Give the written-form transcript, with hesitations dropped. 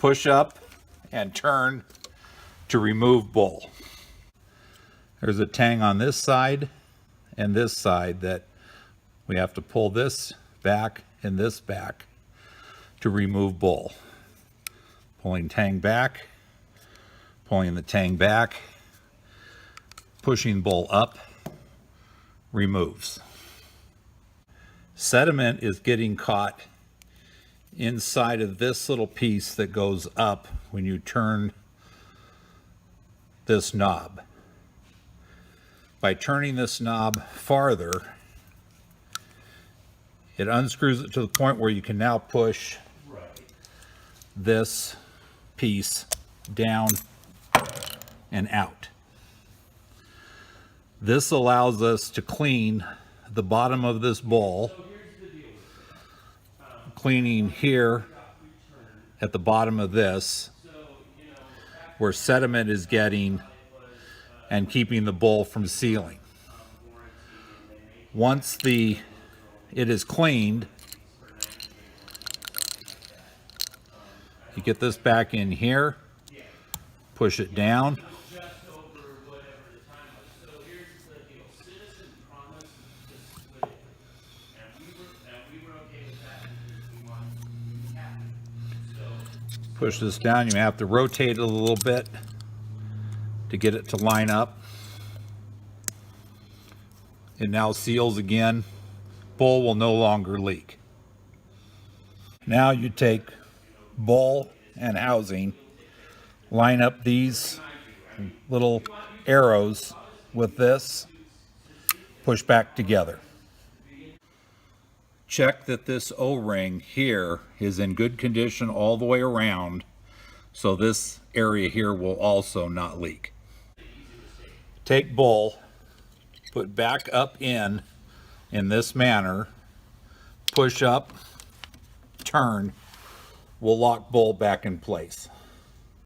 Push up and turn to remove bowl. There's a tang on this side and this side that we have to pull this back and this back to remove bowl. Pulling tang back, pulling the tang back, pushing bowl up, removes. Sediment is getting caught inside of this little piece that goes up when you turn this knob. By turning this knob farther, it unscrews it to the point where you can now push this piece down and out. This allows us to clean the bottom of this bowl, cleaning here at the bottom of this where sediment is getting and keeping the bowl from sealing. Once it is cleaned, you get this back in here, push it down. Push this down, you have to rotate it a little bit to get it to line up. It now seals again. Bowl will no longer leak. Now you take bowl and housing, line up these little arrows with this, push back together. Check that this O-ring here is in good condition all the way around, so this area here will also not leak. Take bowl, put back up in this manner, push up, turn, will lock bowl back in place.